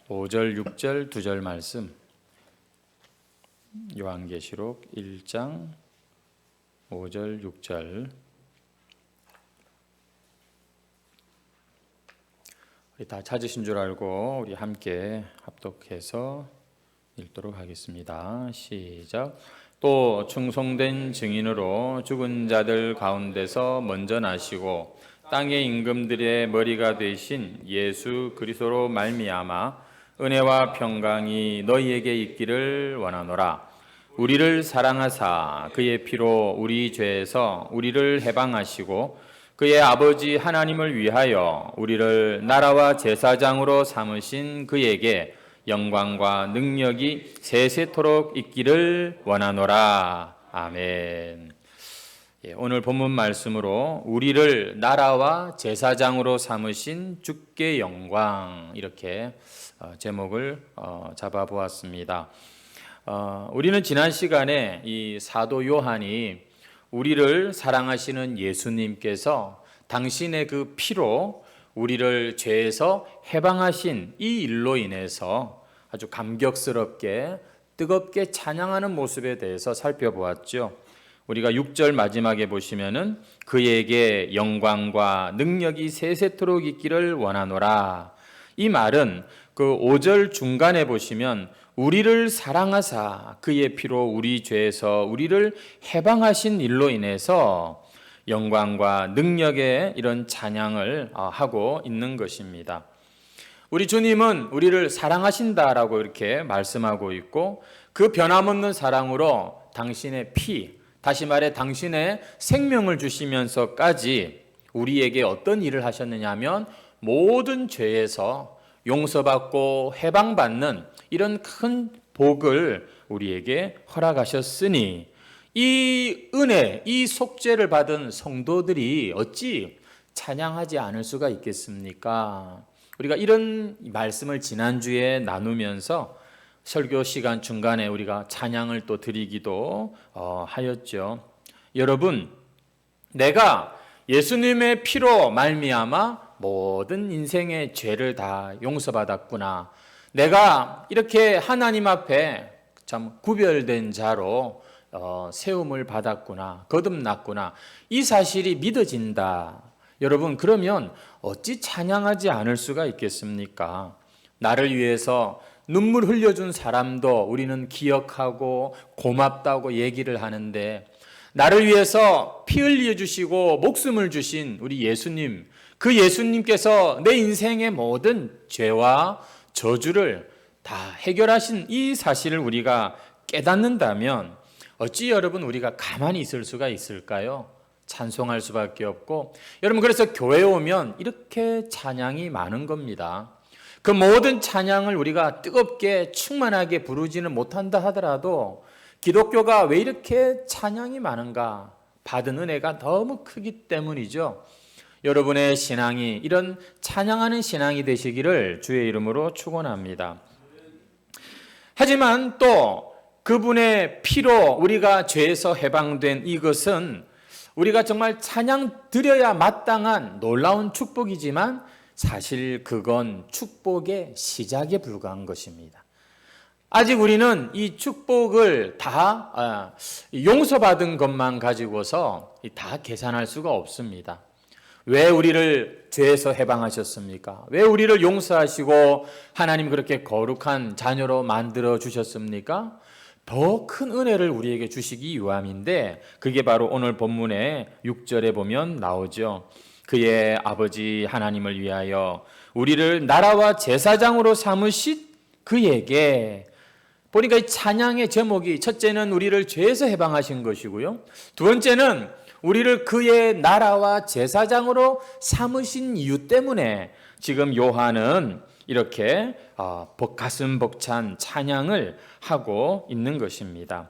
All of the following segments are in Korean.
5절, 6절, 2절 말씀 요한계시록 1장 5절, 6절 우리 다 찾으신 줄 알고 우리 함께 합독해서 읽도록 하겠습니다. 시작. 또 충성된 증인으로 죽은 자들 가운데서 먼저 나시고 땅의 임금들의 머리가 되신 예수 그리스도로 말미암아 은혜와 평강이 너희에게 있기를 원하노라. 우리를 사랑하사 그의 피로 우리 죄에서 우리를 해방하시고 그의 아버지 하나님을 위하여 우리를 나라와 제사장으로 삼으신 그에게 영광과 능력이 세세토록 있기를 원하노라. 아멘. 오늘 본문 말씀으로 우리를 나라와 제사장으로 삼으신 주께 영광, 이렇게 제목을 잡아보았습니다. 우리는 지난 시간에 이 사도 요한이 우리를 사랑하시는 예수님께서 당신의 그 피로 우리를 죄에서 해방하신 이 일로 인해서 아주 감격스럽게 뜨겁게 찬양하는 모습에 대해서 살펴보았죠. 우리가 6절 마지막에 보시면은 그에게 영광과 능력이 세세토록 있기를 원하노라. 이 말은 그 5절 중간에 보시면 우리를 사랑하사 그의 피로 우리 죄에서 우리를 해방하신 일로 인해서 영광과 능력의 이런 찬양을 하고 있는 것입니다. 우리 주님은 우리를 사랑하신다라고 이렇게 말씀하고 있고 그 변함없는 사랑으로 당신의 피, 다시 말해 당신의 생명을 주시면서까지 우리에게 어떤 일을 하셨느냐 하면 모든 죄에서 용서받고 해방받는 이런 큰 복을 우리에게 허락하셨으니 이 은혜, 이 속죄를 받은 성도들이 어찌 찬양하지 않을 수가 있겠습니까? 우리가 이런 말씀을 지난주에 나누면서 설교 시간 중간에 우리가 찬양을 또 드리기도 하였죠. 여러분, 내가 예수님의 피로 말미암아 모든 인생의 죄를 다 용서받았구나. 내가 이렇게 하나님 앞에 참 구별된 자로 세움을 받았구나, 거듭났구나, 이 사실이 믿어진다. 여러분, 그러면 어찌 찬양하지 않을 수가 있겠습니까? 나를 위해서 눈물 흘려준 사람도 우리는 기억하고 고맙다고 얘기를 하는데, 나를 위해서 피 흘려주시고 목숨을 주신 우리 예수님, 그 예수님께서 내 인생의 모든 죄와 저주를 다 해결하신 이 사실을 우리가 깨닫는다면 어찌 여러분 우리가 가만히 있을 수가 있을까요? 찬송할 수밖에 없고, 여러분 그래서 교회에 오면 이렇게 찬양이 많은 겁니다. 그 모든 찬양을 우리가 뜨겁게 충만하게 부르지는 못한다 하더라도 기독교가 왜 이렇게 찬양이 많은가? 받은 은혜가 너무 크기 때문이죠. 여러분의 신앙이 이런 찬양하는 신앙이 되시기를 주의 이름으로 축원합니다. 하지만 또 그분의 피로 우리가 죄에서 해방된 이것은 우리가 정말 찬양 드려야 마땅한 놀라운 축복이지만 사실 그건 축복의 시작에 불과한 것입니다. 아직 우리는 이 축복을 다 용서받은 것만 가지고서 다 계산할 수가 없습니다. 왜 우리를 죄에서 해방하셨습니까? 왜 우리를 용서하시고 하나님 그렇게 거룩한 자녀로 만들어 주셨습니까? 더 큰 은혜를 우리에게 주시기 위함인데, 그게 바로 오늘 본문의 6절에 보면 나오죠. 그의 아버지 하나님을 위하여 우리를 나라와 제사장으로 삼으신 그에게, 보니까 이 찬양의 제목이 첫째는 우리를 죄에서 해방하신 것이고요, 두 번째는 우리를 그의 나라와 제사장으로 삼으신 이유 때문에 지금 요한은 이렇게 가슴 벅찬 찬양을 하고 있는 것입니다.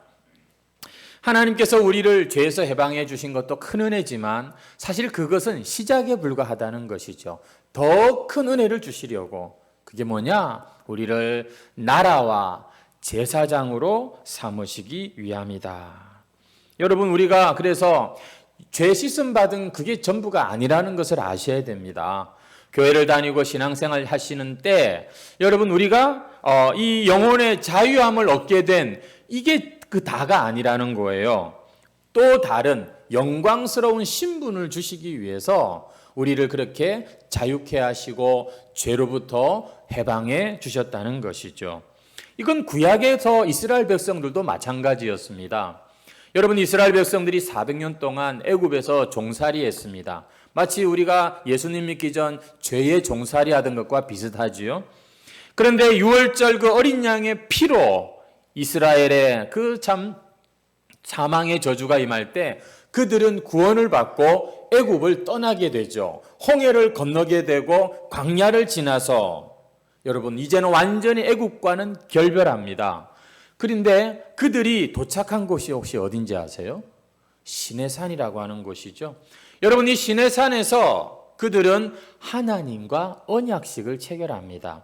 하나님께서 우리를 죄에서 해방해 주신 것도 큰 은혜지만 사실 그것은 시작에 불과하다는 것이죠. 더 큰 은혜를 주시려고, 그게 뭐냐? 우리를 나라와 제사장으로 삼으시기 위함이다. 여러분, 우리가 그래서 죄 씻음 받은 그게 전부가 아니라는 것을 아셔야 됩니다. 교회를 다니고 신앙생활 하시는 때 여러분 우리가 이 영혼의 자유함을 얻게 된 이게 그 다가 아니라는 거예요. 또 다른 영광스러운 신분을 주시기 위해서 우리를 그렇게 자유케 하시고 죄로부터 해방해 주셨다는 것이죠. 이건 구약에서 이스라엘 백성들도 마찬가지였습니다. 여러분 이스라엘 백성들이 400년 동안 애굽에서 종살이했습니다. 마치 우리가 예수님 믿기 전 죄의 종살이하던 것과 비슷하지요. 그런데 유월절 그 어린 양의 피로 이스라엘의 그 참 사망의 저주가 임할 때 그들은 구원을 받고 애굽을 떠나게 되죠. 홍해를 건너게 되고 광야를 지나서 여러분 이제는 완전히 애굽과는 결별합니다. 그런데 그들이 도착한 곳이 혹시 어딘지 아세요? 시내산이라고 하는 곳이죠. 여러분 이 시내산에서 그들은 하나님과 언약식을 체결합니다.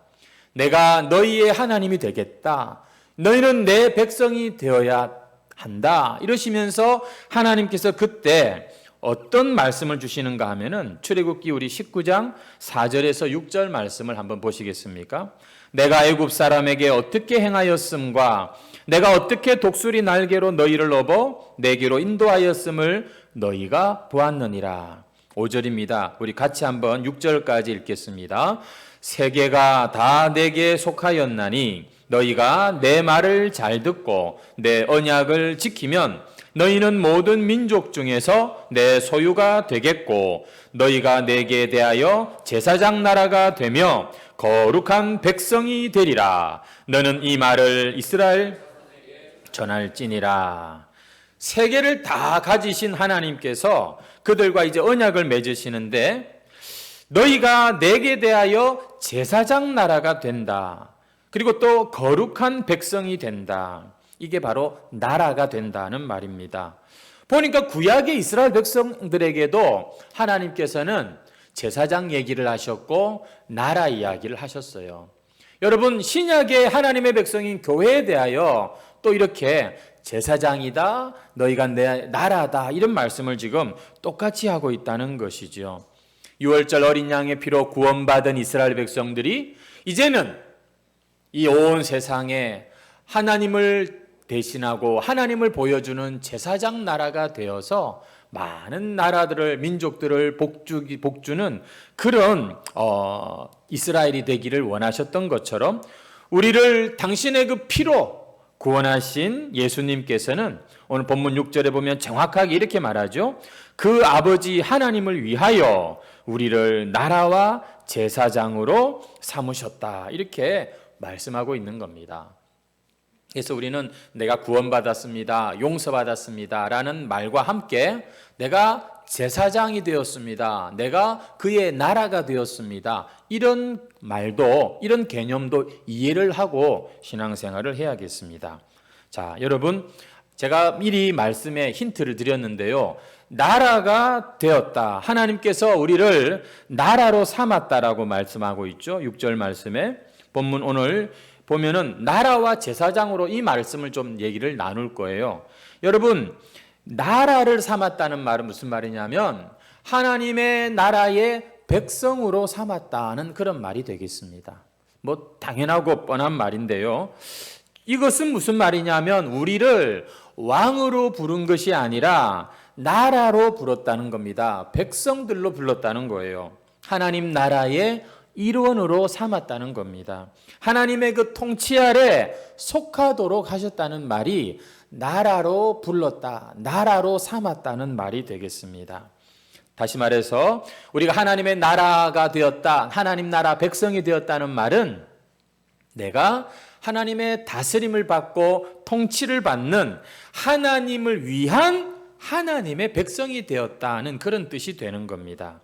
내가 너희의 하나님이 되겠다. 너희는 내 백성이 되어야 한다. 이러시면서 하나님께서 그때 어떤 말씀을 주시는가 하면은 출애굽기 우리 19장 4절에서 6절 말씀을 한번 보시겠습니까? 내가 애굽 사람에게 어떻게 행하였음과 내가 어떻게 독수리 날개로 너희를 업어 내게로 인도하였음을 너희가 보았느니라. 5절입니다. 우리 같이 한번 6절까지 읽겠습니다. 세계가 다 내게 속하였나니 너희가 내 말을 잘 듣고 내 언약을 지키면 너희는 모든 민족 중에서 내 소유가 되겠고 너희가 내게 대하여 제사장 나라가 되며 거룩한 백성이 되리라. 너는 이 말을 이스라엘 전할지니라. 세계를 다 가지신 하나님께서 그들과 이제 언약을 맺으시는데 너희가 내게 대하여 제사장 나라가 된다. 그리고 또 거룩한 백성이 된다. 이게 바로 나라가 된다는 말입니다. 보니까 구약의 이스라엘 백성들에게도 하나님께서는 제사장 얘기를 하셨고 나라 이야기를 하셨어요. 여러분 신약의 하나님의 백성인 교회에 대하여 또 이렇게 제사장이다, 너희가 내 나라다 이런 말씀을 지금 똑같이 하고 있다는 것이죠. 유월절 어린 양의 피로 구원받은 이스라엘 백성들이 이제는 이 온 세상에 하나님을 대신하고 하나님을 보여주는 제사장 나라가 되어서 많은 나라들을 민족들을 복주는 그런 이스라엘이 되기를 원하셨던 것처럼 우리를 당신의 그 피로 구원하신 예수님께서는 오늘 본문 6절에 보면 정확하게 이렇게 말하죠. 그 아버지 하나님을 위하여 우리를 나라와 제사장으로 삼으셨다. 이렇게 말씀하고 있는 겁니다. 그래서 우리는 내가 구원받았습니다. 용서받았습니다. 라는 말과 함께 내가 제사장이 되었습니다. 내가 그의 나라가 되었습니다. 이런 말도, 이런 개념도 이해를 하고 신앙생활을 해야겠습니다. 자, 여러분, 제가 미리 말씀에 힌트를 드렸는데요. 나라가 되었다. 하나님께서 우리를 나라로 삼았다라고 말씀하고 있죠. 6절 말씀에. 본문 오늘 보면은 나라와 제사장으로 이 말씀을 좀 얘기를 나눌 거예요. 여러분, 나라를 삼았다는 말은 무슨 말이냐면 하나님의 나라의 백성으로 삼았다는 그런 말이 되겠습니다. 뭐 당연하고 뻔한 말인데요. 이것은 무슨 말이냐면 우리를 왕으로 부른 것이 아니라 나라로 불렀다는 겁니다. 백성들로 불렀다는 거예요. 하나님 나라의 일원으로 삼았다는 겁니다. 하나님의 그 통치 아래 속하도록 하셨다는 말이 나라로 불렀다, 나라로 삼았다는 말이 되겠습니다. 다시 말해서 우리가 하나님의 나라가 되었다, 하나님 나라 백성이 되었다는 말은 내가 하나님의 다스림을 받고 통치를 받는 하나님을 위한 하나님의 백성이 되었다는 그런 뜻이 되는 겁니다.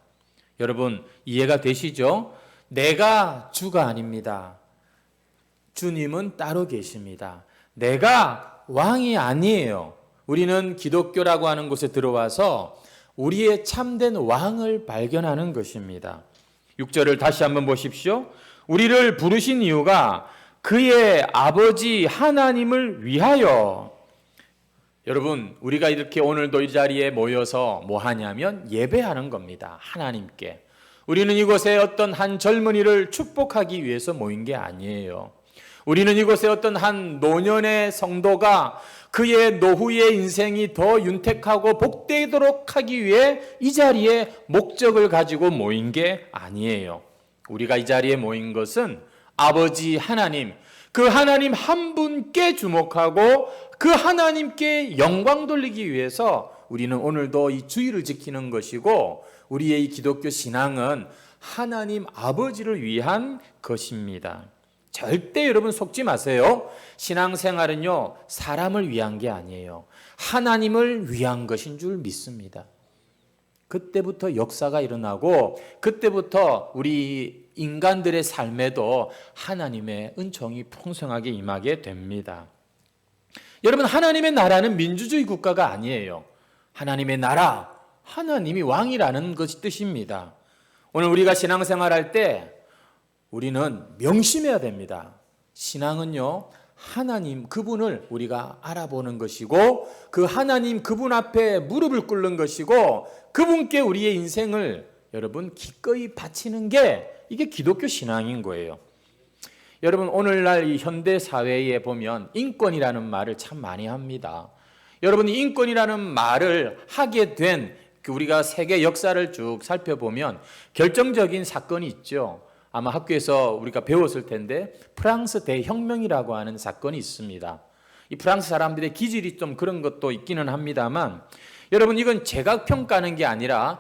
여러분 이해가 되시죠? 내가 주가 아닙니다. 주님은 따로 계십니다. 내가 왕이 아니에요. 우리는 기독교라고 하는 곳에 들어와서 우리의 참된 왕을 발견하는 것입니다. 6절을 다시 한번 보십시오. 우리를 부르신 이유가 그의 아버지 하나님을 위하여. 여러분 우리가 이렇게 오늘도 이 자리에 모여서 뭐 하냐면 예배하는 겁니다. 하나님께. 우리는 이곳에 어떤 한 젊은이를 축복하기 위해서 모인 게 아니에요. 우리는 이곳에 어떤 한 노년의 성도가 그의 노후의 인생이 더 윤택하고 복되도록 하기 위해 이 자리에 목적을 가지고 모인 게 아니에요. 우리가 이 자리에 모인 것은 아버지 하나님, 그 하나님 한 분께 주목하고 그 하나님께 영광 돌리기 위해서 우리는 오늘도 이 주일을 지키는 것이고, 우리의 이 기독교 신앙은 하나님 아버지를 위한 것입니다. 절대 여러분 속지 마세요. 신앙생활은요, 사람을 위한 게 아니에요. 하나님을 위한 것인 줄 믿습니다. 그때부터 역사가 일어나고, 그때부터 우리 인간들의 삶에도 하나님의 은총이 풍성하게 임하게 됩니다. 여러분, 하나님의 나라는 민주주의 국가가 아니에요. 하나님의 나라, 하나님이 왕이라는 것이 뜻입니다. 오늘 우리가 신앙생활할 때 우리는 명심해야 됩니다. 신앙은요, 하나님 그분을 우리가 알아보는 것이고, 그 하나님 그분 앞에 무릎을 꿇는 것이고, 그분께 우리의 인생을 여러분 기꺼이 바치는 게 이게 기독교 신앙인 거예요. 여러분, 오늘날 이 현대 사회에 보면 인권이라는 말을 참 많이 합니다. 여러분, 인권이라는 말을 하게 된 우리가 세계 역사를 쭉 살펴보면 결정적인 사건이 있죠. 아마 학교에서 우리가 배웠을 텐데 프랑스 대혁명이라고 하는 사건이 있습니다. 이 프랑스 사람들의 기질이 좀 그런 것도 있기는 합니다만, 여러분, 이건 제가 평가하는 게 아니라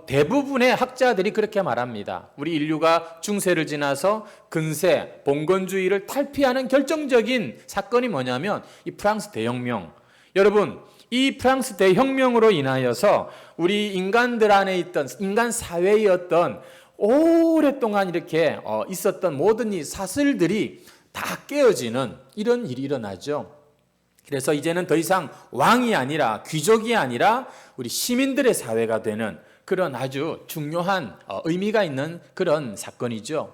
대부분의 학자들이 그렇게 말합니다. 우리 인류가 중세를 지나서 근세, 봉건주의를 탈피하는 결정적인 사건이 뭐냐면 이 프랑스 대혁명. 여러분, 이 프랑스 대혁명으로 인하여서 우리 인간들 안에 있던 인간 사회의 어떤 오랫동안 이렇게 있었던 모든 이 사슬들이 다 깨어지는 이런 일이 일어나죠. 그래서 이제는 더 이상 왕이 아니라, 귀족이 아니라 우리 시민들의 사회가 되는 그런 아주 중요한 의미가 있는 그런 사건이죠.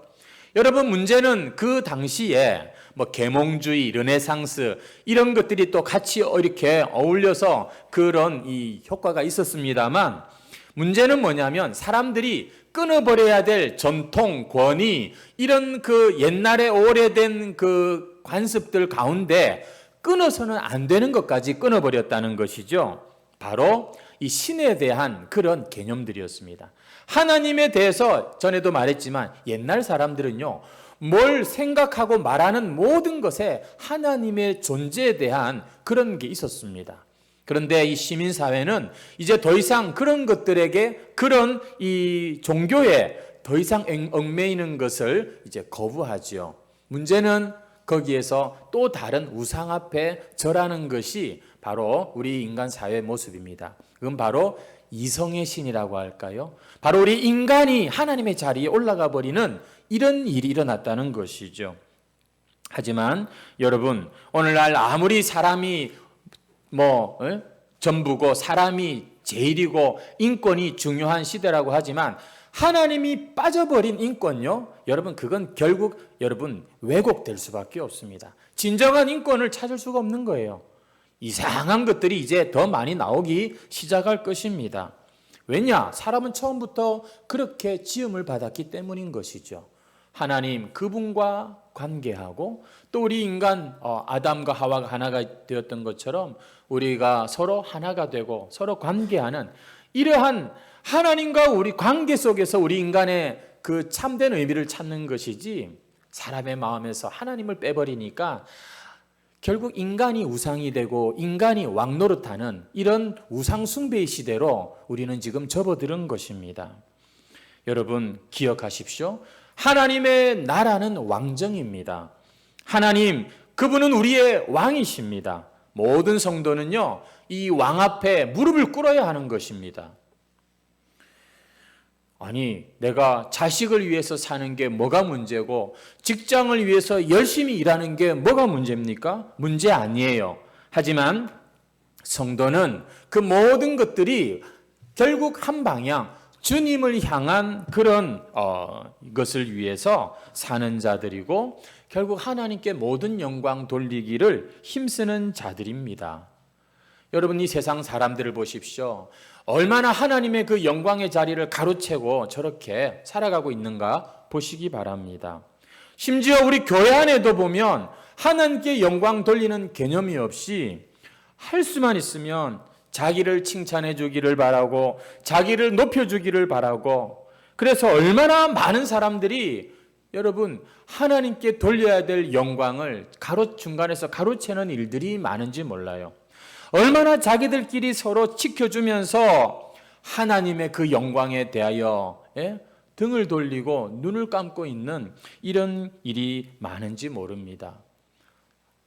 여러분, 문제는 그 당시에 계몽주의, 르네상스 이런 것들이 또 같이 이렇게 어울려서 그런 이 효과가 있었습니다만, 문제는 뭐냐면 사람들이 끊어버려야 될 전통, 권위, 이런 그 옛날에 오래된 그 관습들 가운데 끊어서는 안 되는 것까지 끊어버렸다는 것이죠. 바로 이 신에 대한 그런 개념들이었습니다. 하나님에 대해서 전에도 말했지만 옛날 사람들은요, 뭘 생각하고 말하는 모든 것에 하나님의 존재에 대한 그런 게 있었습니다. 그런데 이 시민사회는 이제 더 이상 그런 것들에게, 그런 이 종교에 더 이상 얽매이는 것을 이제 거부하지요. 문제는 거기에서 또 다른 우상 앞에 절하는 것이 바로 우리 인간 사회의 모습입니다. 그건 바로 이성의 신이라고 할까요? 바로 우리 인간이 하나님의 자리에 올라가 버리는 이런 일이 일어났다는 것이죠. 하지만 여러분, 오늘날 아무리 사람이 전부고 사람이 제일이고 인권이 중요한 시대라고 하지만 하나님이 빠져버린 인권요, 여러분, 그건 결국 여러분 왜곡될 수밖에 없습니다. 진정한 인권을 찾을 수가 없는 거예요. 이상한 것들이 이제 더 많이 나오기 시작할 것입니다. 왜냐? 사람은 처음부터 그렇게 지음을 받았기 때문인 것이죠. 하나님 그분과 관계하고, 또 우리 인간 아담과 하와가 하나가 되었던 것처럼 우리가 서로 하나가 되고 서로 관계하는 이러한 하나님과 우리 관계 속에서 우리 인간의 그 참된 의미를 찾는 것이지, 사람의 마음에서 하나님을 빼버리니까 결국 인간이 우상이 되고 인간이 왕노릇하는 이런 우상 숭배의 시대로 우리는 지금 접어드는 것입니다. 여러분, 기억하십시오. 하나님의 나라는 왕정입니다. 하나님, 그분은 우리의 왕이십니다. 모든 성도는요, 이 왕 앞에 무릎을 꿇어야 하는 것입니다. 아니, 내가 자식을 위해서 사는 게 뭐가 문제고 직장을 위해서 열심히 일하는 게 뭐가 문제입니까? 문제 아니에요. 하지만 성도는 그 모든 것들이 결국 한 방향, 주님을 향한 그런 것을 위해서 사는 자들이고, 결국 하나님께 모든 영광 돌리기를 힘쓰는 자들입니다. 여러분 이 세상 사람들을 보십시오. 얼마나 하나님의 그 영광의 자리를 가로채고 저렇게 살아가고 있는가 보시기 바랍니다. 심지어 우리 교회 안에도 보면 하나님께 영광 돌리는 개념이 없이 할 수만 있으면 자기를 칭찬해 주기를 바라고 자기를 높여 주기를 바라고, 그래서 얼마나 많은 사람들이 여러분 하나님께 돌려야 될 영광을 중간에서 가로채는 일들이 많은지 몰라요. 얼마나 자기들끼리 서로 지켜주면서 하나님의 그 영광에 대하여 등을 돌리고 눈을 감고 있는 이런 일이 많은지 모릅니다.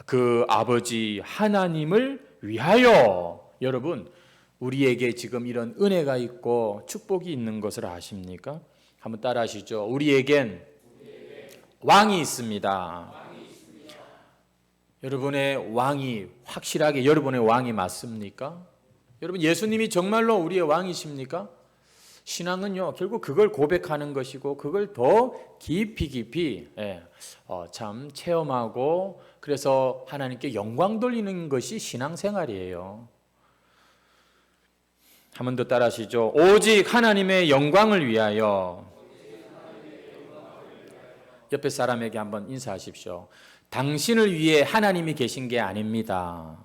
그 아버지 하나님을 위하여 여러분 우리에게 지금 이런 은혜가 있고 축복이 있는 것을 아십니까? 한번 따라 하시죠. 우리에겐 왕이 있습니다. 여러분의 왕이 확실하게 여러분의 왕이 맞습니까? 여러분 예수님이 정말로 우리의 왕이십니까? 신앙은요 결국 그걸 고백하는 것이고 그걸 더 깊이 참 체험하고 그래서 하나님께 영광 돌리는 것이 신앙생활이에요. 한 번 더 따라 하시죠. 오직 하나님의 영광을 위하여. 옆에 사람에게 한번 인사하십시오. 당신을 위해 하나님이 계신 게 아닙니다.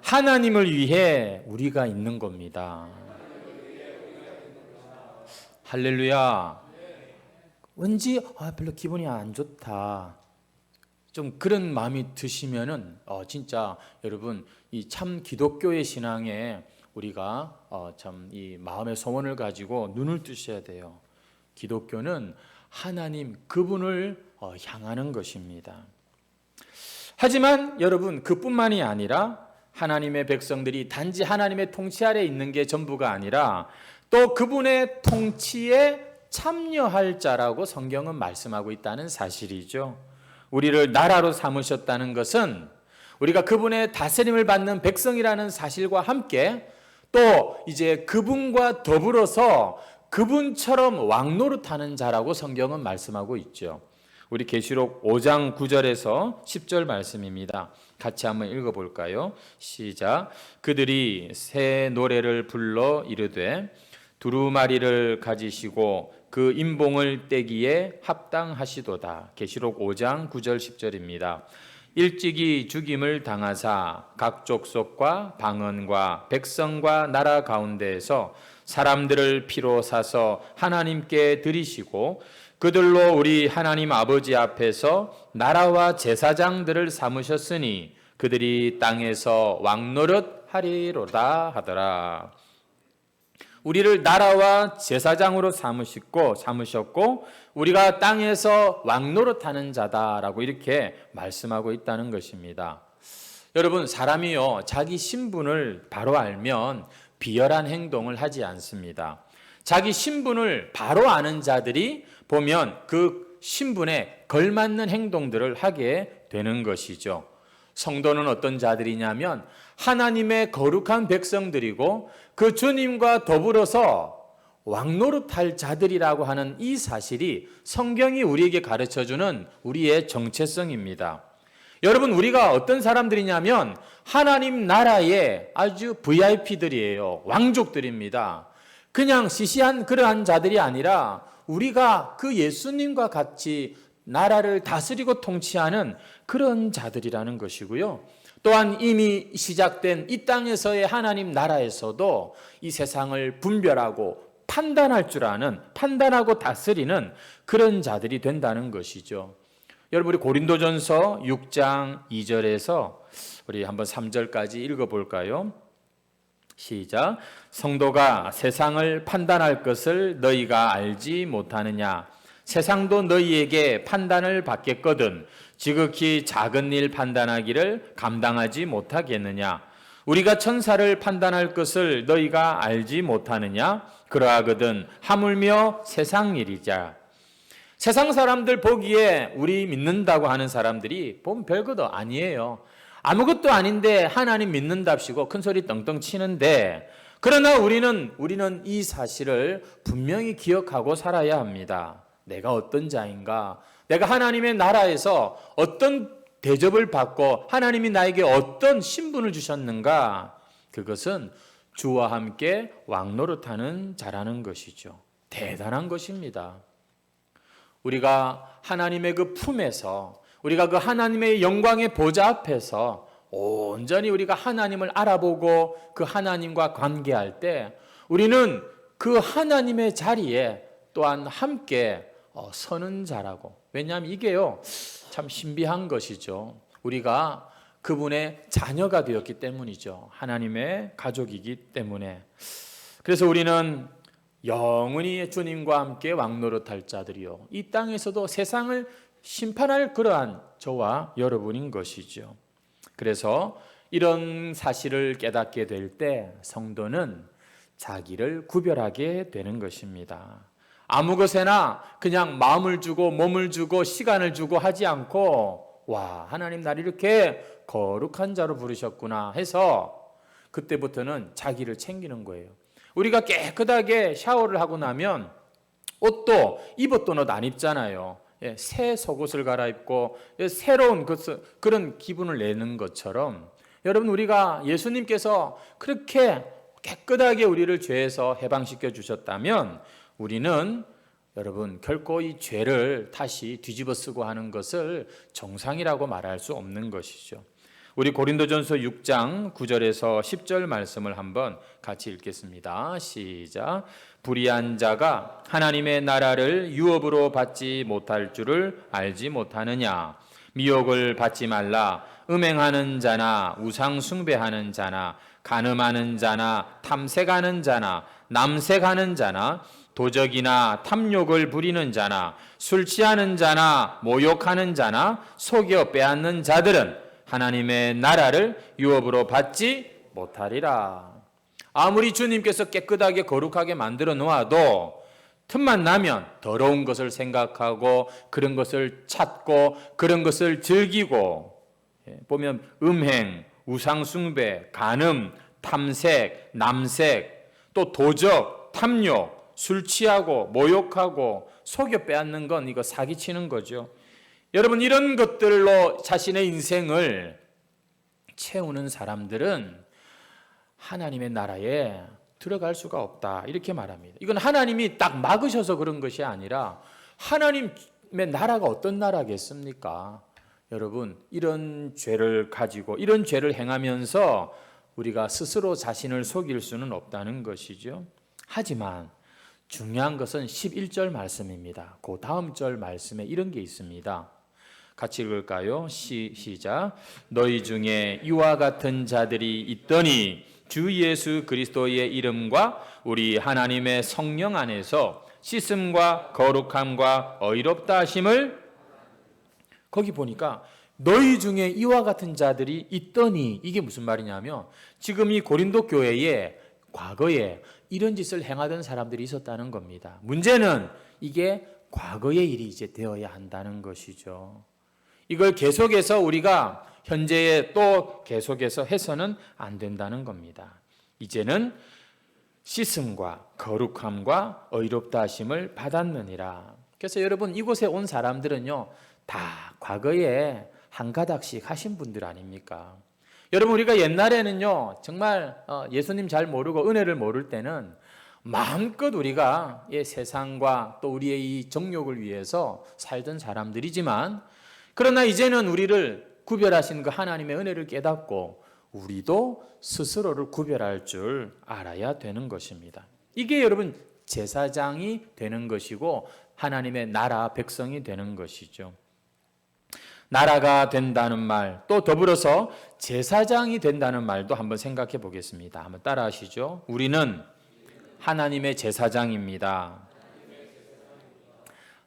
하나님을 위해 우리가 있는 겁니다. 할렐루야. 왠지 별로 기분이 안 좋다, 좀 그런 마음이 드시면은 진짜 여러분 이 참 기독교의 신앙에 우리가 참 이 마음의 소원을 가지고 눈을 뜨셔야 돼요. 기독교는 하나님 그분을 향하는 것입니다. 하지만 여러분 그뿐만이 아니라 하나님의 백성들이 단지 하나님의 통치 아래 있는 게 전부가 아니라 또 그분의 통치에 참여할 자라고 성경은 말씀하고 있다는 사실이죠. 우리를 나라로 삼으셨다는 것은 우리가 그분의 다스림을 받는 백성이라는 사실과 함께 또 이제 그분과 더불어서 그분처럼 왕노릇하는 자라고 성경은 말씀하고 있죠. 우리 계시록 5장 9절에서 10절 말씀입니다. 같이 한번 읽어볼까요? 시작. 그들이 새 노래를 불러 이르되 두루마리를 가지시고 그 임봉을 떼기에 합당하시도다. 계시록 5장 9절 10절입니다. 일찍이 죽임을 당하사 각 족속과 방언과 백성과 나라 가운데에서 사람들을 피로 사서 하나님께 드리시고 그들로 우리 하나님 아버지 앞에서 나라와 제사장들을 삼으셨으니 그들이 땅에서 왕노릇 하리로다 하더라. 우리를 나라와 제사장으로 삼으셨고 우리가 땅에서 왕노릇하는 자다라고 이렇게 말씀하고 있다는 것입니다. 여러분 사람이요 자기 신분을 바로 알면 비열한 행동을 하지 않습니다. 자기 신분을 바로 아는 자들이 보면 그 신분에 걸맞는 행동들을 하게 되는 것이죠. 성도는 어떤 자들이냐면 하나님의 거룩한 백성들이고 그 주님과 더불어서 왕노릇할 자들이라고 하는 이 사실이 성경이 우리에게 가르쳐주는 우리의 정체성입니다. 여러분 우리가 어떤 사람들이냐면 하나님 나라의 아주 VIP들이에요. 왕족들입니다. 그냥 시시한 그러한 자들이 아니라 우리가 그 예수님과 같이 나라를 다스리고 통치하는 그런 자들이라는 것이고요. 또한 이미 시작된 이 땅에서의 하나님 나라에서도 이 세상을 분별하고 판단할 줄 아는, 판단하고 다스리는 그런 자들이 된다는 것이죠. 여러분 우리 고린도전서 6장 2절에서 우리 한번 3절까지 읽어볼까요? 시작. 성도가 세상을 판단할 것을 너희가 알지 못하느냐? 세상도 너희에게 판단을 받겠거든 지극히 작은 일 판단하기를 감당하지 못하겠느냐? 우리가 천사를 판단할 것을 너희가 알지 못하느냐? 그러하거든 하물며 세상 일이자. 세상 사람들 보기에 우리 믿는다고 하는 사람들이 보면 별것도 아니에요. 아무것도 아닌데 하나님 믿는답시고 큰소리 떵떵 치는데, 그러나 우리는 이 사실을 분명히 기억하고 살아야 합니다. 내가 어떤 자인가? 내가 하나님의 나라에서 어떤 대접을 받고 하나님이 나에게 어떤 신분을 주셨는가? 그것은 주와 함께 왕노릇하는 자라는 것이죠. 대단한 것입니다. 우리가 하나님의 그 품에서, 우리가 그 하나님의 영광의 보좌 앞에서 온전히 우리가 하나님을 알아보고 그 하나님과 관계할 때 우리는 그 하나님의 자리에 또한 함께 서는 자라고. 왜냐하면 이게요, 참 신비한 것이죠. 우리가 그분의 자녀가 되었기 때문이죠. 하나님의 가족이기 때문에. 그래서 우리는 영원히 주님과 함께 왕노릇할 자들이요, 이 땅에서도 세상을 심판할 그러한 저와 여러분인 것이죠. 그래서 이런 사실을 깨닫게 될 때 성도는 자기를 구별하게 되는 것입니다. 아무 것에나 그냥 마음을 주고 몸을 주고 시간을 주고 하지 않고, 와, 하나님 나를 이렇게 거룩한 자로 부르셨구나 해서 그때부터는 자기를 챙기는 거예요. 우리가 깨끗하게 샤워를 하고 나면 옷도 입었던 옷 안 입잖아요. 새 속옷을 갈아입고 새로운 그런 기분을 내는 것처럼, 여러분, 우리가 예수님께서 그렇게 깨끗하게 우리를 죄에서 해방시켜 주셨다면 우리는, 여러분, 결코 이 죄를 다시 뒤집어 쓰고 하는 것을 정상이라고 말할 수 없는 것이죠. 우리 고린도전서 6장 9절에서 10절 말씀을 한번 같이 읽겠습니다. 시작. 불의한 자가 하나님의 나라를 유업으로 받지 못할 줄을 알지 못하느냐. 미혹을 받지 말라. 음행하는 자나 우상 숭배하는 자나 간음하는 자나 탐색하는 자나 남색하는 자나 도적이나 탐욕을 부리는 자나 술 취하는 자나 모욕하는 자나 속여 빼앗는 자들은 하나님의 나라를 유업으로 받지 못하리라. 아무리 주님께서 깨끗하게 거룩하게 만들어 놓아도 틈만 나면 더러운 것을 생각하고 그런 것을 찾고 그런 것을 즐기고, 보면 음행, 우상숭배, 간음, 탐색, 남색, 또 도적, 탐욕, 술 취하고 모욕하고 속여 빼앗는 건 이거 사기치는 거죠. 여러분, 이런 것들로 자신의 인생을 채우는 사람들은 하나님의 나라에 들어갈 수가 없다, 이렇게 말합니다. 이건 하나님이 딱 막으셔서 그런 것이 아니라 하나님의 나라가 어떤 나라겠습니까? 여러분, 이런 죄를 가지고 이런 죄를 행하면서 우리가 스스로 자신을 속일 수는 없다는 것이죠. 하지만 중요한 것은 11절 말씀입니다. 그 다음 절 말씀에 이런 게 있습니다. 같이 읽을까요? 시작. 너희 중에 이와 같은 자들이 있더니 주 예수 그리스도의 이름과 우리 하나님의 성령 안에서 씻음과 거룩함과 의롭다 하심을, 거기 보니까 너희 중에 이와 같은 자들이 있더니, 이게 무슨 말이냐면 지금 이 고린도 교회에 과거에 이런 짓을 행하던 사람들이 있었다는 겁니다. 문제는 이게 과거의 일이 이제 되어야 한다는 것이죠. 이걸 계속해서 우리가 현재에 또 계속해서 해서는 안 된다는 겁니다. 이제는 씻음과 거룩함과 의롭다 하심을 받았느니라. 그래서 여러분, 이곳에 온 사람들은요, 다 과거에 한 가닥씩 하신 분들 아닙니까? 여러분, 우리가 옛날에는요, 정말 예수님 잘 모르고 은혜를 모를 때는 마음껏 우리가 세상과 또 우리의 이 정욕을 위해서 살던 사람들이지만, 그러나 이제는 우리를 구별하신 그 하나님의 은혜를 깨닫고 우리도 스스로를 구별할 줄 알아야 되는 것입니다. 이게 여러분 제사장이 되는 것이고 하나님의 나라 백성이 되는 것이죠. 나라가 된다는 말, 또 더불어서 제사장이 된다는 말도 한번 생각해 보겠습니다. 한번 따라 하시죠. 우리는 하나님의 제사장입니다.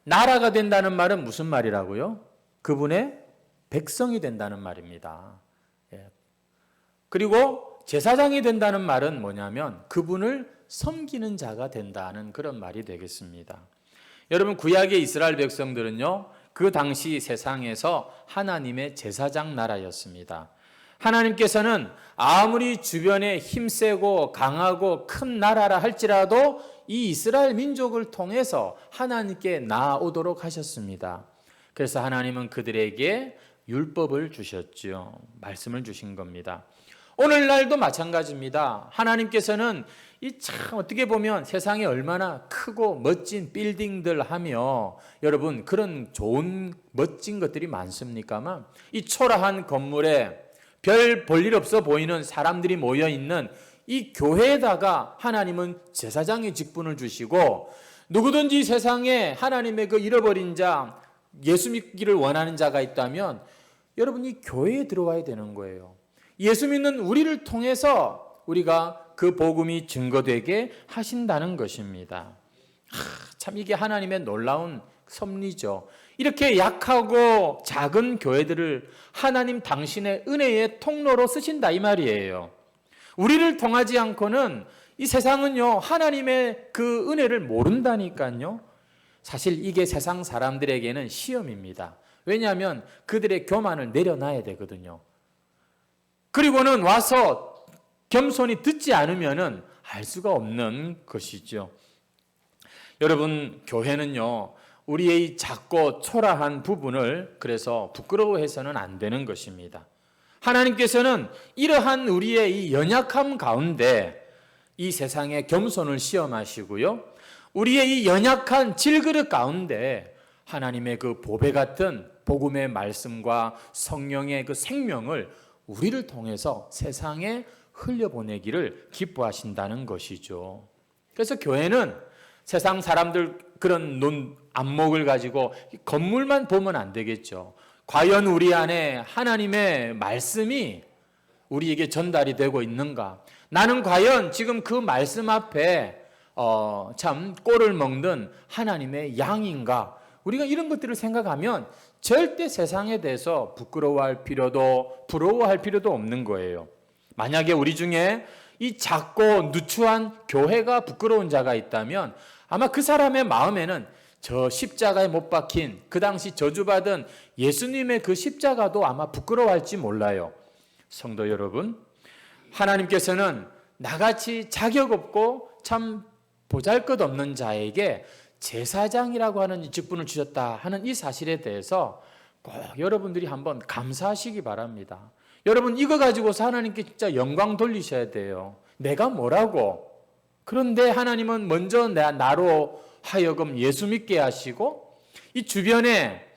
나라가 된다는 말은 무슨 말이라고요? 그분의 백성이 된다는 말입니다. 그리고 제사장이 된다는 말은 뭐냐면 그분을 섬기는 자가 된다는 그런 말이 되겠습니다. 여러분, 구약의 이스라엘 백성들은요, 그 당시 세상에서 하나님의 제사장 나라였습니다. 하나님께서는 아무리 주변에 힘세고 강하고 큰 나라라 할지라도 이 이스라엘 민족을 통해서 하나님께 나아오도록 하셨습니다. 그래서 하나님은 그들에게 율법을 주셨죠. 말씀을 주신 겁니다. 오늘날도 마찬가지입니다. 하나님께서는 이 참 어떻게 보면 세상에 얼마나 크고 멋진 빌딩들 하며 여러분 그런 좋은 멋진 것들이 많습니까만 이 초라한 건물에 별 볼일 없어 보이는 사람들이 모여 있는 이 교회에다가 하나님은 제사장의 직분을 주시고 누구든지 세상에 하나님의 그 잃어버린 자 예수 믿기를 원하는 자가 있다면 여러분 이 교회에 들어와야 되는 거예요. 예수 믿는 우리를 통해서 우리가 그 복음이 증거되게 하신다는 것입니다. 참 이게 하나님의 놀라운 섭리죠. 이렇게 약하고 작은 교회들을 하나님 당신의 은혜의 통로로 쓰신다 이 말이에요. 우리를 통하지 않고는 이 세상은요 하나님의 그 은혜를 모른다니까요. 사실 이게 세상 사람들에게는 시험입니다. 왜냐하면 그들의 교만을 내려놔야 되거든요. 그리고는 와서 겸손히 듣지 않으면은 알 수가 없는 것이죠. 여러분, 교회는요, 우리의 작고 초라한 부분을 그래서 부끄러워해서는 안 되는 것입니다. 하나님께서는 이러한 우리의 이 연약함 가운데 이 세상의 겸손을 시험하시고요. 우리의 이 연약한 질그릇 가운데 하나님의 그 보배 같은 복음의 말씀과 성령의 그 생명을 우리를 통해서 세상에 흘려보내기를 기뻐하신다는 것이죠. 그래서 교회는 세상 사람들 그런 안목을 가지고 건물만 보면 안 되겠죠. 과연 우리 안에 하나님의 말씀이 우리에게 전달이 되고 있는가? 나는 과연 지금 그 말씀 앞에 참 꼴을 먹는 하나님의 양인가? 우리가 이런 것들을 생각하면 절대 세상에 대해서 부러워할 필요도 없는 거예요. 만약에 우리 중에 이 작고 누추한 교회가 부끄러운 자가 있다면 아마 그 사람의 마음에는 저 십자가에 못 박힌 그 당시 저주받은 예수님의 그 십자가도 아마 부끄러워할지 몰라요. 성도 여러분, 하나님께서는 나같이 자격 없고 참 보잘것없는 자에게 제사장이라고 하는 직분을 주셨다 하는 이 사실에 대해서 꼭 여러분들이 한번 감사하시기 바랍니다. 여러분 이거 가지고서 하나님께 진짜 영광 돌리셔야 돼요. 내가 뭐라고? 그런데 하나님은 먼저 나로 하여금 예수 믿게 하시고 이 주변에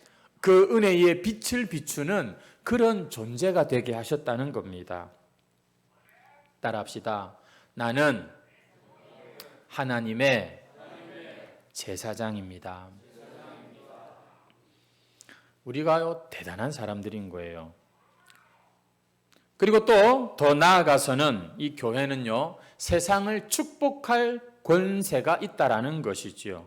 그 은혜의 빛을 비추는 그런 존재가 되게 하셨다는 겁니다. 따라합시다. 나는 하나님의 제사장입니다. 우리가요 대단한 사람들인 거예요. 그리고 또 더 나아가서는 이 교회는요 세상을 축복할 권세가 있다라는 것이지요.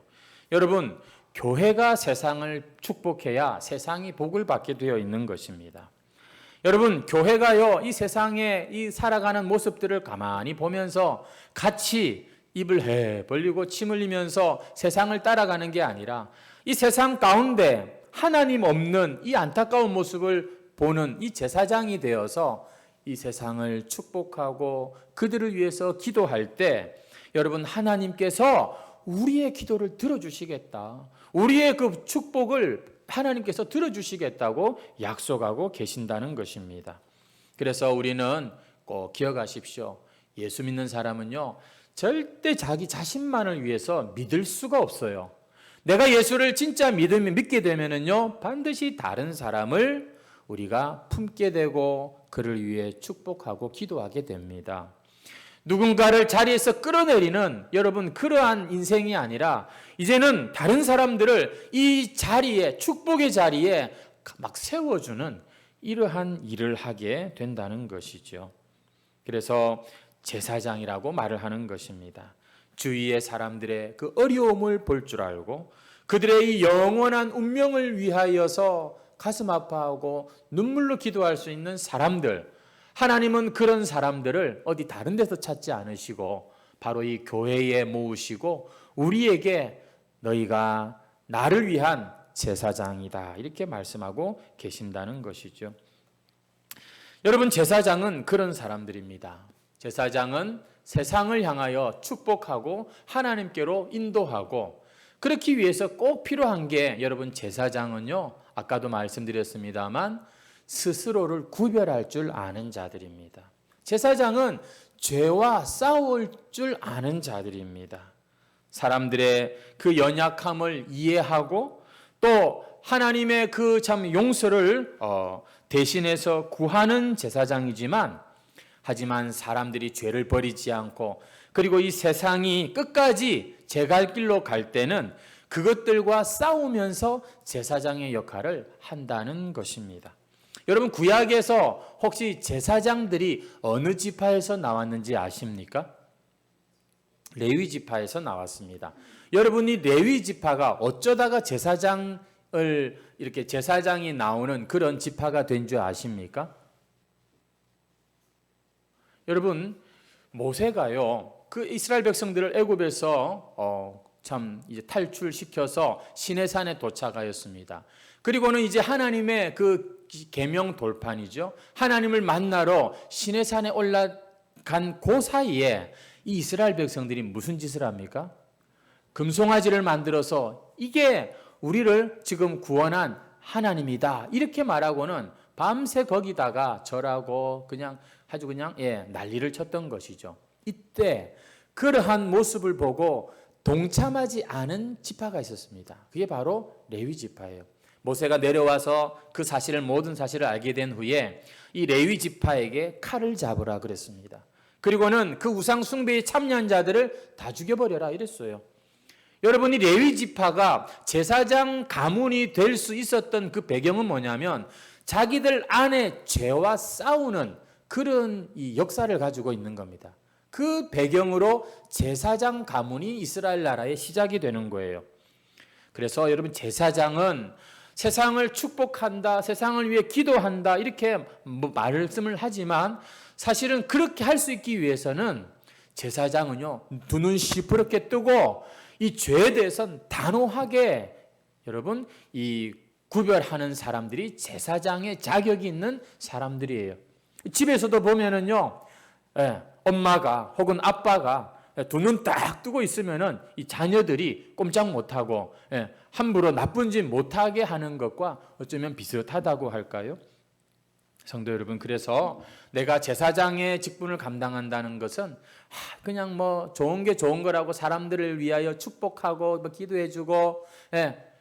여러분 교회가 세상을 축복해야 세상이 복을 받게 되어 있는 것입니다. 여러분 교회가요 이 세상에 이 살아가는 모습들을 가만히 보면서 같이 입을 해 벌리고 침 흘리면서 세상을 따라가는 게 아니라 이 세상 가운데 하나님 없는 이 안타까운 모습을 보는 이 제사장이 되어서 이 세상을 축복하고 그들을 위해서 기도할 때 여러분 하나님께서 우리의 기도를 들어주시겠다. 우리의 그 축복을 하나님께서 들어주시겠다고 약속하고 계신다는 것입니다. 그래서 우리는 꼭 기억하십시오. 예수 믿는 사람은요 절대 자기 자신만을 위해서 믿을 수가 없어요. 내가 예수를 진짜 믿게 되면은요 반드시 다른 사람을 우리가 품게 되고 그를 위해 축복하고 기도하게 됩니다. 누군가를 자리에서 끌어내리는 여러분 그러한 인생이 아니라 이제는 다른 사람들을 이 자리에 축복의 자리에 막 세워주는 이러한 일을 하게 된다는 것이죠. 그래서 제사장이라고 말을 하는 것입니다. 주위의 사람들의 그 어려움을 볼 줄 알고 그들의 이 영원한 운명을 위하여서 가슴 아파하고 눈물로 기도할 수 있는 사람들, 하나님은 그런 사람들을 어디 다른 데서 찾지 않으시고 바로 이 교회에 모으시고 우리에게 너희가 나를 위한 제사장이다 이렇게 말씀하고 계신다는 것이죠. 여러분 제사장은 그런 사람들입니다. 제사장은 세상을 향하여 축복하고 하나님께로 인도하고 그렇기 위해서 꼭 필요한 게 여러분 제사장은요 아까도 말씀드렸습니다만 스스로를 구별할 줄 아는 자들입니다. 제사장은 죄와 싸울 줄 아는 자들입니다. 사람들의 그 연약함을 이해하고 또 하나님의 그 참 용서를 대신해서 구하는 제사장이지만, 하지만 사람들이 죄를 버리지 않고 그리고 이 세상이 끝까지 제 갈 길로 갈 때는 그것들과 싸우면서 제사장의 역할을 한다는 것입니다. 여러분, 구약에서 혹시 제사장들이 어느 지파에서 나왔는지 아십니까? 레위 지파에서 나왔습니다. 여러분이 레위 지파가 어쩌다가 제사장이 나오는 그런 지파가 된 줄 아십니까? 여러분, 모세가요, 그 이스라엘 백성들을 애굽에서 이제 탈출시켜서 시내산에 도착하였습니다. 그리고는 이제 하나님의 그 계명 돌판이죠. 하나님을 만나러 시내산에 올라간 그 사이에 이 이스라엘 백성들이 무슨 짓을 합니까? 금송아지를 만들어서 이게 우리를 지금 구원한 하나님이다 이렇게 말하고는 밤새 거기다가 절하고 그냥 아주 그냥 난리를 쳤던 것이죠. 이때 그러한 모습을 보고 동참하지 않은 지파가 있었습니다. 그게 바로 레위 지파예요. 모세가 내려와서 그 사실을, 모든 사실을 알게 된 후에 이 레위 지파에게 칼을 잡으라 그랬습니다. 그리고는 그 우상 숭배에 참여한 자들을 다 죽여버려라 이랬어요. 여러분이 레위 지파가 제사장 가문이 될 수 있었던 그 배경은 뭐냐면 자기들 안에 죄와 싸우는 그런 이 역사를 가지고 있는 겁니다. 그 배경으로 제사장 가문이 이스라엘 나라의 시작이 되는 거예요. 그래서 여러분, 제사장은 세상을 축복한다, 세상을 위해 기도한다 이렇게 말씀을 하지만 사실은 그렇게 할 수 있기 위해서는 제사장은요, 두 눈 시퍼렇게 뜨고 이 죄에 대해서는 단호하게 여러분 이 구별하는 사람들이 제사장의 자격이 있는 사람들이에요. 집에서도 보면은요, 엄마가 혹은 아빠가 두 눈 딱 뜨고 있으면은 이 자녀들이 꼼짝 못하고 함부로 나쁜 짓 못하게 하는 것과 어쩌면 비슷하다고 할까요? 성도 여러분, 그래서 내가 제사장의 직분을 감당한다는 것은 그냥 뭐 좋은 게 좋은 거라고 사람들을 위하여 축복하고 뭐 기도해주고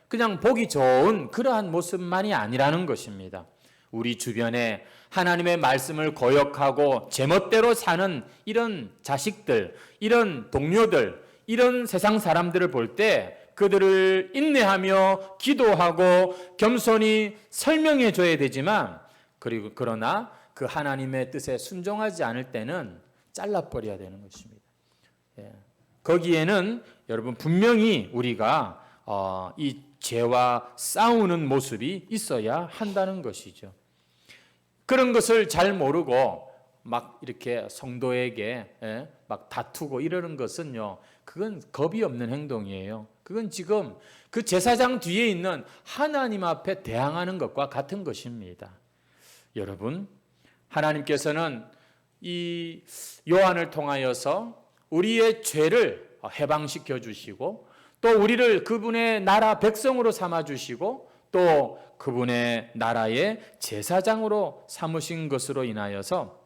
그냥 보기 좋은 그러한 모습만이 아니라는 것입니다. 우리 주변에 하나님의 말씀을 거역하고 제멋대로 사는 이런 자식들, 이런 동료들, 이런 세상 사람들을 볼 때 그들을 인내하며 기도하고 겸손히 설명해 줘야 되지만, 그러나 그 하나님의 뜻에 순종하지 않을 때는 잘라버려야 되는 것입니다. 거기에는 여러분 분명히 우리가 이 죄와 싸우는 모습이 있어야 한다는 것이죠. 그런 것을 잘 모르고 막 이렇게 성도에게 막 다투고 이러는 것은요, 그건 겁이 없는 행동이에요. 그건 지금 그 제사장 뒤에 있는 하나님 앞에 대항하는 것과 같은 것입니다. 여러분, 하나님께서는 이 요한을 통하여서 우리의 죄를 해방시켜 주시고 또 우리를 그분의 나라 백성으로 삼아 주시고 또 그분의 나라의 제사장으로 삼으신 것으로 인하여서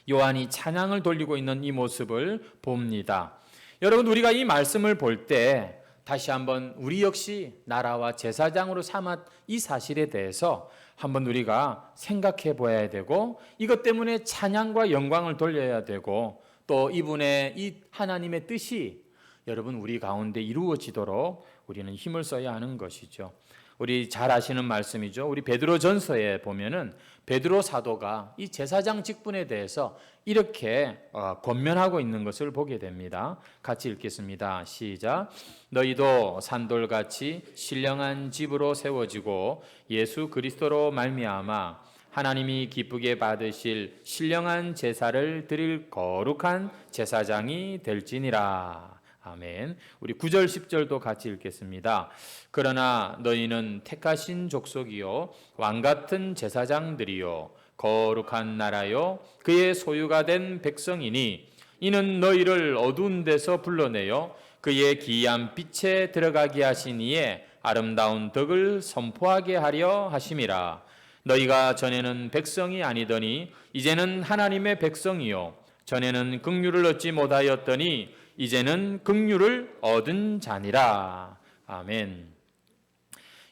요한이 찬양을 돌리고 있는 이 모습을 봅니다. 여러분, 우리가 이 말씀을 볼 때 다시 한번 우리 역시 나라와 제사장으로 삼았 이 사실에 대해서 한번 우리가 생각해 보아야 되고, 이것 때문에 찬양과 영광을 돌려야 되고, 또 이분의 이 하나님의 뜻이 여러분 우리 가운데 이루어지도록 우리는 힘을 써야 하는 것이죠. 우리 잘 아시는 말씀이죠. 우리 베드로전서에 보면은 베드로 사도가 이 제사장 직분에 대해서 이렇게 권면하고 있는 것을 보게 됩니다. 같이 읽겠습니다. 시작. 너희도 산돌같이 신령한 집으로 세워지고 예수 그리스도로 말미암아 하나님이 기쁘게 받으실 신령한 제사를 드릴 거룩한 제사장이 될지니라. 아멘. 우리 9절 10절도 같이 읽겠습니다. 그러나 너희는 택하신 족속이요 왕같은 제사장들이요 거룩한 나라요 그의 소유가 된 백성이니 이는 너희를 어두운 데서 불러내어 그의 기이한 빛에 들어가게 하신 이에 아름다운 덕을 선포하게 하려 하심이라. 너희가 전에는 백성이 아니더니 이제는 하나님의 백성이요 전에는 긍휼을 얻지 못하였더니 이제는 긍휼을 얻은 자니라. 아멘.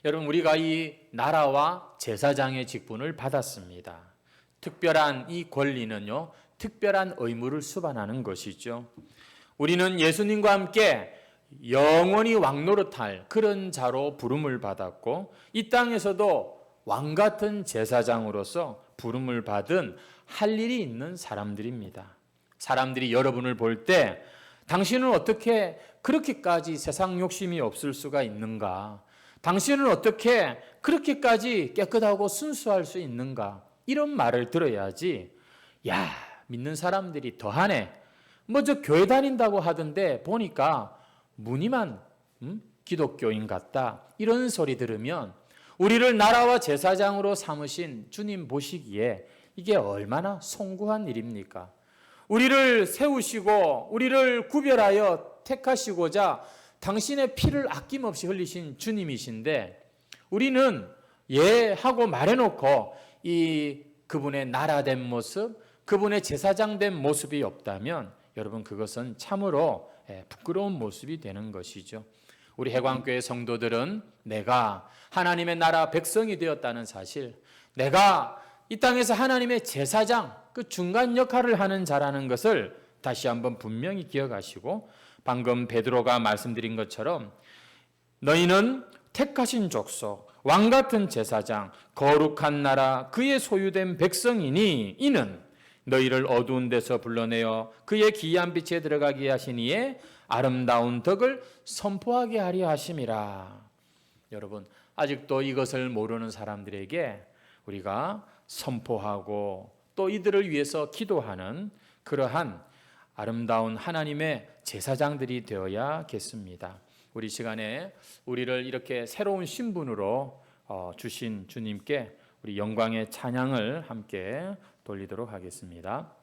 여러분, 우리가 이 나라와 제사장의 직분을 받았습니다. 특별한 이 권리는요, 특별한 의무를 수반하는 것이죠. 우리는 예수님과 함께 영원히 왕노릇할 그런 자로 부름을 받았고, 이 땅에서도 왕 같은 제사장으로서 부름을 받은 할 일이 있는 사람들입니다. 사람들이 여러분을 볼 때 당신은 어떻게 그렇게까지 세상 욕심이 없을 수가 있는가? 당신은 어떻게 그렇게까지 깨끗하고 순수할 수 있는가? 이런 말을 들어야지. 야, 믿는 사람들이 더하네. 저 교회 다닌다고 하던데 보니까 무늬만 기독교인 같다. 이런 소리 들으면 우리를 나라와 제사장으로 삼으신 주님 보시기에 이게 얼마나 송구한 일입니까? 우리를 세우시고 우리를 구별하여 택하시고자 당신의 피를 아낌없이 흘리신 주님이신데 우리는 예 하고 말해놓고 그분의 나라된 모습, 그분의 제사장된 모습이 없다면 여러분 그것은 참으로 부끄러운 모습이 되는 것이죠. 우리 해광교회 성도들은 내가 하나님의 나라 백성이 되었다는 사실, 내가 이 땅에서 하나님의 제사장, 그 중간 역할을 하는 자라는 것을 다시 한번 분명히 기억하시고, 방금 베드로가 말씀드린 것처럼 너희는 택하신 족속, 왕 같은 제사장, 거룩한 나라, 그의 소유된 백성이니 이는 너희를 어두운 데서 불러내어 그의 기이한 빛에 들어가게 하시니에 아름다운 덕을 선포하게 하려 하심이라. 여러분, 아직도 이것을 모르는 사람들에게 우리가 선포하고 또 이들을 위해서 기도하는 그러한 아름다운 하나님의 제사장들이 되어야겠습니다. 우리 시간에 우리를 이렇게 새로운 신분으로 주신 주님께 우리 영광의 찬양을 함께 돌리도록 하겠습니다.